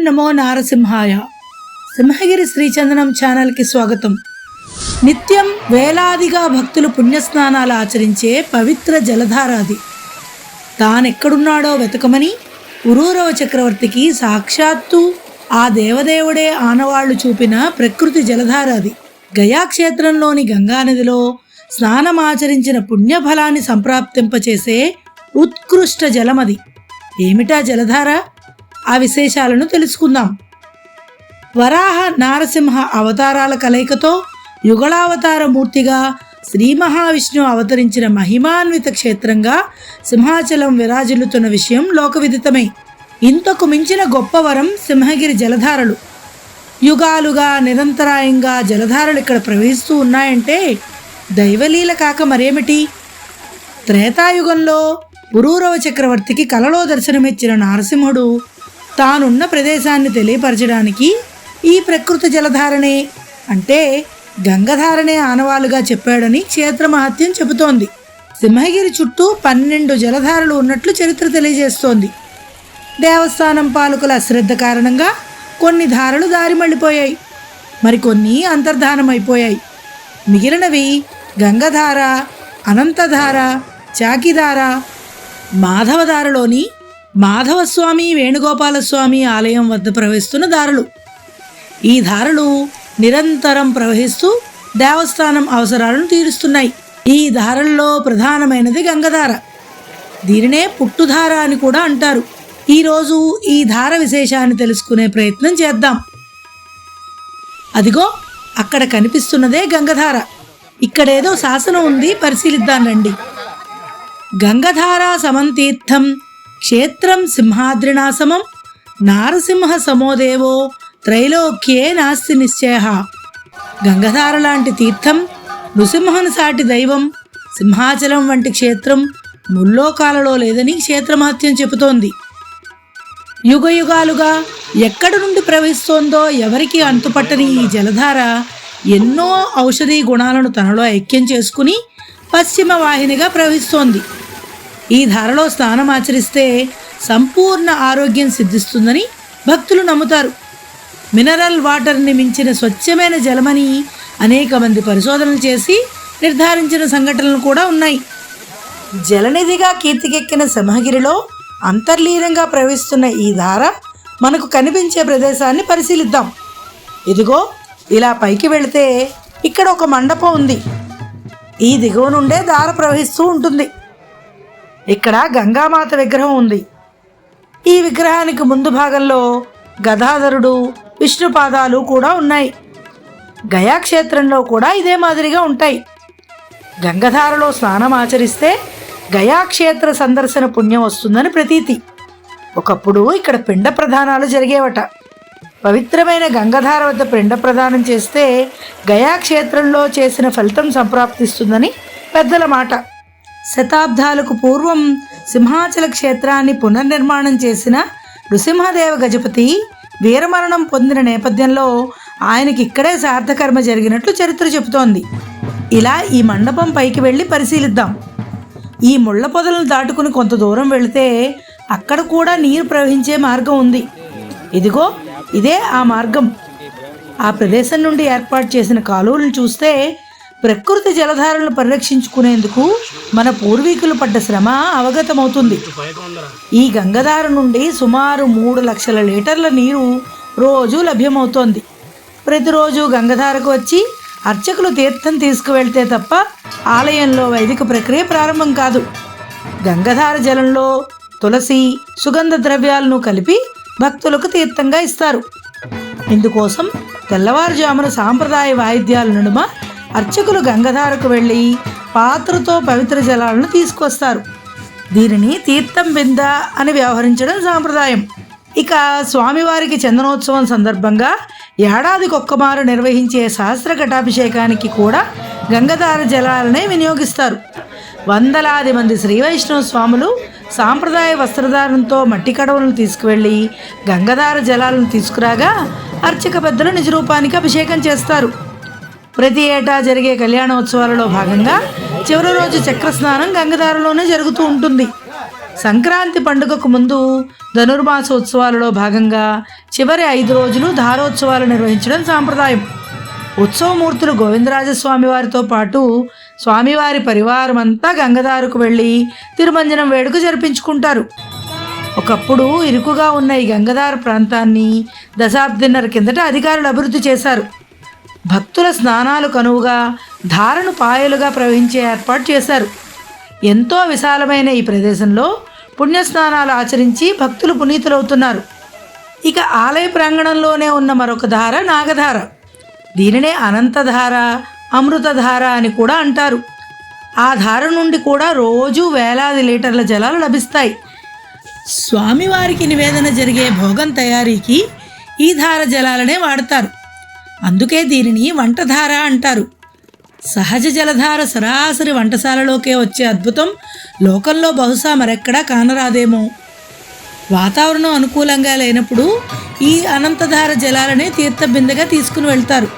నమో నారసింహాయ. సింహగిరి శ్రీచందనం ఛానల్కి స్వాగతం. నిత్యం వేలాదిగా భక్తులు పుణ్యస్నానాలు ఆచరించే పవిత్ర జలధారాది. తానెక్కడున్నాడో వెతకమని పురూరవ చక్రవర్తికి సాక్షాత్తు ఆ దేవదేవుడే ఆనవాళ్లు చూపిన ప్రకృతి జలధారాది. గయాక్షేత్రంలోని గంగానదిలో స్నానమాచరించిన పుణ్యఫలాన్ని సంప్రాప్తింపచేసే ఉత్కృష్ట జలమది. ఏమిటా జలధార? ఆ విశేషాలను తెలుసుకుందాం. వరాహ నారసింహ అవతారాల కలయికతో యుగళావతార మూర్తిగా శ్రీ మహావిష్ణువు అవతరించిన మహిమాన్విత క్షేత్రంగా సింహాచలం విరాజిల్లుతున్న విషయం లోకవిదితమే. ఇంతకు మించిన గొప్ప వరం సింహగిరి జలధారలు. యుగాలుగా నిరంతరాయంగా జలధారలు ఇక్కడ ప్రవహిస్తూ ఉన్నాయంటే దైవలీల కాక మరేమిటి? త్రేతాయుగంలో పురూరవ చక్రవర్తికి కలలో దర్శనమిచ్చిన నారసింహుడు తానున్న ప్రదేశాన్ని తెలియపరచడానికి ఈ ప్రకృతి జలధారణే అంటే గంగధారణే ఆనవాలుగా చెప్పాడని క్షేత్ర మహత్యం చెబుతోంది. సింహగిరి చుట్టూ 12 జలధారలు ఉన్నట్లు చరిత్ర తెలియజేస్తోంది. దేవస్థానం పాలకుల అశ్రద్ధ కారణంగా కొన్ని ధారలు దారి మళ్ళిపోయాయి, మరికొన్ని అంతర్ధానమైపోయాయి. మిగిలినవి గంగధార, అనంతధార, చాకిధార, మాధవధారలోని మాధవస్వామి వేణుగోపాలస్వామి ఆలయం వద్ద ప్రవహిస్తున్న దారులు. ఈ ధారలు నిరంతరం ప్రవహిస్తూ దేవస్థానం అవసరాలను తీరుస్తున్నాయి. ఈ ధారల్లో ప్రధానమైనది గంగధార. దీనినే పుట్టుధార అని కూడా అంటారు. ఈరోజు ఈ ధార విశేషాన్ని తెలుసుకునే ప్రయత్నం చేద్దాం. అదిగో అక్కడ కనిపిస్తున్నదే గంగధార. ఇక్కడేదో శాసనం ఉంది, పరిశీలిద్దాం రండి. గంగధారా సమంతీర్థం క్షేత్రం సింహాద్రినాశమం నారసింహ సమోదేవో త్రైలోక్యే నాస్తి నిశ్చయ. గంగధార లాంటి తీర్థం, నృసింహను సాటి దైవం, సింహాచలం వంటి క్షేత్రం ముల్లోకాలలో లేదని క్షేత్రమహత్యం చెబుతోంది. యుగయుగాలుగా ఎక్కడి నుండి ప్రవహిస్తోందో ఎవరికి అంతుపట్టని ఈ జలధార ఎన్నో ఔషధీ గుణాలను తనలో ఐక్యం చేసుకుని పశ్చిమ వాహినిగా ప్రవహిస్తోంది. ఈ ధారలో స్నానం ఆచరిస్తే సంపూర్ణ ఆరోగ్యం సిద్ధిస్తుందని భక్తులు నమ్ముతారు. మినరల్ వాటర్ని మించిన స్వచ్ఛమైన జలమని అనేక మంది పరిశోధనలు చేసి నిర్ధారించిన సంఘటనలు కూడా ఉన్నాయి. జలనిధిగా కీర్తికెక్కిన సింహగిరిలో అంతర్లీనంగా ప్రవహిస్తున్న ఈ ధార మనకు కనిపించే ప్రదేశాన్ని పరిశీలిద్దాం. ఇదిగో ఇలా పైకి వెళితే ఇక్కడ ఒక మండపం ఉంది. ఈ దిగువ నుండే ధార ప్రవహిస్తూ ఉంటుంది. ఇక్కడ గంగామాత విగ్రహం ఉంది. ఈ విగ్రహానికి ముందు భాగంలో గదాధరుడు, విష్ణుపాదాలు కూడా ఉన్నాయి. గయాక్షేత్రంలో కూడా ఇదే మాదిరిగా ఉంటాయి. గంగధారలో స్నానం ఆచరిస్తే గయాక్షేత్ర సందర్శన పుణ్యం వస్తుందని ప్రతీతి. ఒకప్పుడు ఇక్కడ పిండ ప్రదానాలు జరిగేవట. పవిత్రమైన గంగధార వద్ద పిండ ప్రదానం చేస్తే గయాక్షేత్రంలో చేసిన ఫలితం సంప్రాప్తిస్తుందని పెద్దల మాట. శతాబ్దాలకు పూర్వం సింహాచల క్షేత్రాన్ని పునర్నిర్మాణం చేసిన నృసింహదేవ గజపతి వీరమరణం పొందిన నేపథ్యంలో ఆయనకి ఇక్కడే సార్థకర్మ జరిగినట్లు చరిత్ర చెబుతోంది. ఇలా ఈ మండపం పైకి వెళ్ళి పరిశీలిద్దాం. ఈ ముళ్ళ పొదలను దాటుకుని కొంత దూరం వెళితే అక్కడ కూడా నీరు ప్రవహించే మార్గం ఉంది. ఇదిగో ఇదే ఆ మార్గం. ఆ ప్రదేశం నుండి ఏర్పాటు చేసిన కాలువలను చూస్తే ప్రకృతి జలధారలను పరిరక్షించుకునేందుకు మన పూర్వీకులు పడ్డ శ్రమ అవగతమవుతుంది. ఈ గంగధార నుండి సుమారు 3 లక్షల లీటర్ల నీరు రోజు లభ్యమవుతోంది. ప్రతిరోజు గంగధారకు వచ్చి అర్చకులు తీర్థం తీసుకువెళ్తే తప్ప ఆలయంలో వైదిక ప్రక్రియ ప్రారంభం కాదు. గంగధార జలంలో తులసి, సుగంధ ద్రవ్యాలను కలిపి భక్తులకు తీర్థంగా ఇస్తారు. ఇందుకోసం తెల్లవారుజామున సాంప్రదాయ వాయిద్యాల నడుమ అర్చకులు గంగధారకు వెళ్ళి పాత్రతో పవిత్ర జలాలను తీసుకొస్తారు. దీనిని తీర్థం బింద అని వ్యవహరించడం సాంప్రదాయం. ఇక స్వామివారికి చందనోత్సవం సందర్భంగా ఏడాదికి ఒక్కమారు నిర్వహించే సహస్ర ఘటాభిషేకానికి కూడా గంగధార జలాలనే వినియోగిస్తారు. వందలాది మంది శ్రీవైష్ణవ స్వాములు సాంప్రదాయ వస్త్రధారణతో మట్టి కడవలను తీసుకువెళ్ళి గంగధార జలాలను తీసుకురాగా అర్చక పెద్దలు నిజరూపానికి అభిషేకం చేస్తారు. ప్రతి ఏటా జరిగే కళ్యాణోత్సవాలలో భాగంగా చివరి రోజు చక్రస్నానం గంగధారలోనే జరుగుతూ ఉంటుంది. సంక్రాంతి పండుగకు ముందు ధనుర్మాసోత్సవాలలో భాగంగా చివరి 5 రోజులు ధారోత్సవాలు నిర్వహించడం సాంప్రదాయం. ఉత్సవమూర్తులు గోవిందరాజస్వామి వారితో పాటు స్వామివారి పరివారం అంతా గంగదారుకు వెళ్ళి తిరుమంజనం వేడుక జరిపించుకుంటారు. ఒకప్పుడు ఇరుకుగా ఉన్న ఈ గంగధార ప్రాంతాన్ని దశాబ్దిన్నర కిందట అధికారులు అభివృద్ధి చేశారు. భక్తుల స్నానాలు కనువుగా ధారను పాయలుగా ప్రవహించే ఏర్పాటు చేశారు. ఎంతో విశాలమైన ఈ ప్రదేశంలో పుణ్యస్నానాలు ఆచరించి భక్తులు పునీతులవుతున్నారు. ఇక ఆలయ ప్రాంగణంలోనే ఉన్న మరొక ధార నాగధార. దీనినే అనంతధార, అమృతధార అని కూడా అంటారు. ఆ ధార నుండి కూడా రోజు వేలాది లీటర్ల జలాలు లభిస్తాయి. స్వామివారికి నివేదన జరిగే భోగం తయారీకి ఈ ధార జలాలనే వాడతారు. అందుకే దీనిని వంటధార అంటారు. సహజ జలధార సరాసరి వంటశాలలోకే వచ్చే అద్భుతం లోకంలో బహుశా మరెక్కడా కానరాదేమో. వాతావరణం అనుకూలంగా లేనప్పుడు ఈ అనంతధార జలాలనే తీర్థబిందెగా తీసుకుని వెళ్తారు.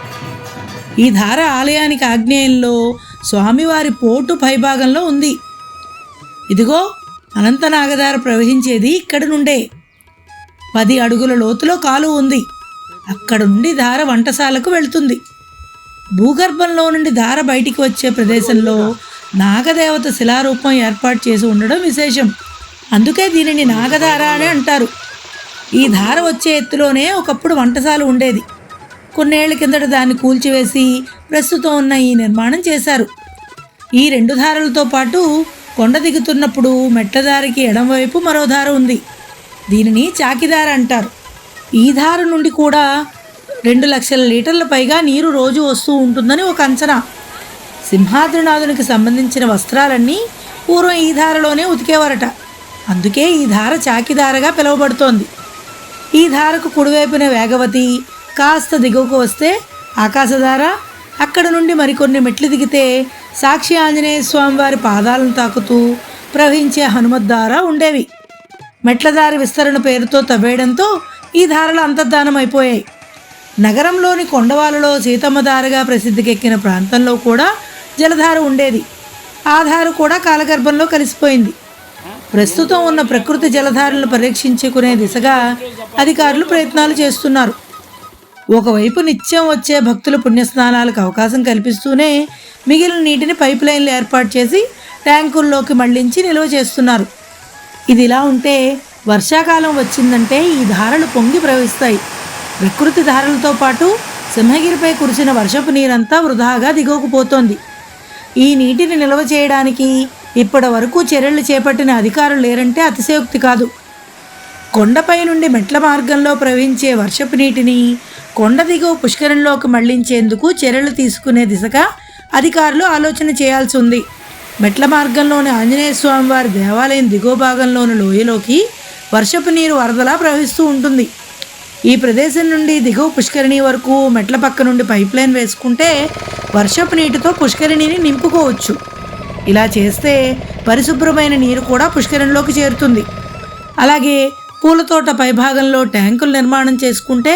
ఈ ధార ఆలయానికి ఆగ్నేయంలో స్వామివారి పోటు పైభాగంలో ఉంది. ఇదిగో అనంతనాగధార ప్రవహించేది ఇక్కడి నుండే. 10 అడుగుల లోతులో కాలువ ఉంది. అక్కడ నుండి ధార వంటశాలకు వెళ్తుంది. భూగర్భంలో నుండి ధార బయటికి వచ్చే ప్రదేశంలో నాగదేవత శిలారూపం ఏర్పాటు చేసి ఉండడం విశేషం. అందుకే దీనిని నాగధార అని అంటారు. ఈ ధార వచ్చే ఎత్తులోనే ఒకప్పుడు వంటశాల ఉండేది. కొన్నేళ్ల కిందట దాన్ని కూల్చివేసి ప్రస్తుతం ఉన్న ఈ నిర్మాణం చేశారు. ఈ 2 ధారలతో పాటు కొండ దిగుతున్నప్పుడు మెట్లదారికి ఎడమవైపు మరో ధార ఉంది. దీనిని చాకిధార అంటారు. ఈ ధార నుండి కూడా 2 లక్షల లీటర్ల పైగా నీరు రోజు వస్తూ ఉంటుందని ఒక అంచనా. సింహాద్రినాథునికి సంబంధించిన వస్త్రాలన్నీ పూర్వం ఈ ధారలోనే ఉతికేవారట. అందుకే ఈ ధార చాకిధారగా పిలువబడుతోంది. ఈ ధారకు కుడివైపున వేగవతి, కాస్త దిగువకు వస్తే ఆకాశధార, అక్కడ నుండి మరికొన్ని మెట్లు దిగితే సాక్షి ఆంజనేయ స్వామి వారి పాదాలను తాకుతూ ప్రవహించే హనుమద్ధార ఉండేవి. మెట్లదారి విస్తరణ పేరుతో తవ్వేయడంతో ఈ ధారలు అంతర్ధానం అయిపోయాయి. నగరంలోని కొండవాలలో సీతమ్మధారగా ప్రసిద్ధికెక్కిన ప్రాంతంలో కూడా జలధార ఉండేది. ఆ ధార కూడా కాలగర్భంలో కలిసిపోయింది. ప్రస్తుతం ఉన్న ప్రకృతి జలధారలను పరీక్షించుకునే దిశగా అధికారులు ప్రయత్నాలు చేస్తున్నారు. ఒకవైపు నిత్యం వచ్చే భక్తుల పుణ్యస్నానాలకు అవకాశం కల్పిస్తూనే మిగిలిన నీటిని పైప్ లైన్లు ఏర్పాటు చేసి ట్యాంకుల్లోకి మళ్లించి నిల్వ చేస్తున్నారు. ఇది ఇలా ఉంటే వర్షాకాలం వచ్చిందంటే ఈ ధారలు పొంగి ప్రవహిస్తాయి. ప్రకృతి ధారలతో పాటు సింహగిరిపై కురిసిన వర్షపు నీరంతా వృధాగా దిగువకుపోతోంది. ఈ నీటిని నిల్వ చేయడానికి ఇప్పటి వరకు చర్యలు చేపట్టిన అధికారులు లేరంటే అతిశయోక్తి కాదు. కొండపై నుండి మెట్ల మార్గంలో ప్రవహించే వర్షపు నీటిని కొండ దిగువ పుష్కరంలోకి మళ్లించేందుకు చర్యలు తీసుకునే దిశగా అధికారులు ఆలోచన చేయాల్సి ఉంది. మెట్ల మార్గంలోని ఆంజనేయ స్వామి వారి దేవాలయం దిగువ భాగంలోని లోయలోకి వర్షపు నీరు వరదలా ప్రవహిస్తూ ఉంటుంది. ఈ ప్రదేశం నుండి దిగువ పుష్కరిణి వరకు మెట్ల పక్క నుండి పైప్ లైన్ వేసుకుంటే వర్షపు నీటితో పుష్కరిణిని నింపుకోవచ్చు. ఇలా చేస్తే పరిశుభ్రమైన నీరు కూడా పుష్కరంలోకి చేరుతుంది. అలాగే పూలతోట పైభాగంలో ట్యాంకులు నిర్మాణం చేసుకుంటే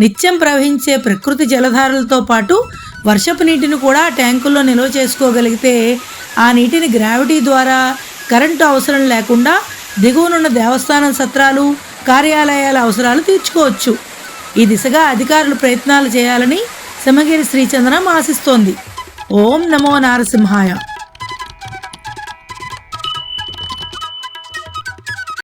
నిత్యం ప్రవహించే ప్రకృతి జలధారలతో పాటు వర్షపు నీటిని కూడా ట్యాంకుల్లో నిల్వ చేసుకోగలిగితే ఆ నీటిని గ్రావిటీ ద్వారా కరెంటు అవసరం లేకుండా దిగువనున్న దేవస్థానం సత్రాలు, కార్యాలయాల అవసరాలు తీర్చుకోవచ్చు. ఈ దిశగా అధికారులు ప్రయత్నాలు చేయాలని సింహగిరి శ్రీచంద్రం ఆశిస్తోంది. ఓం నమో నారసింహాయ.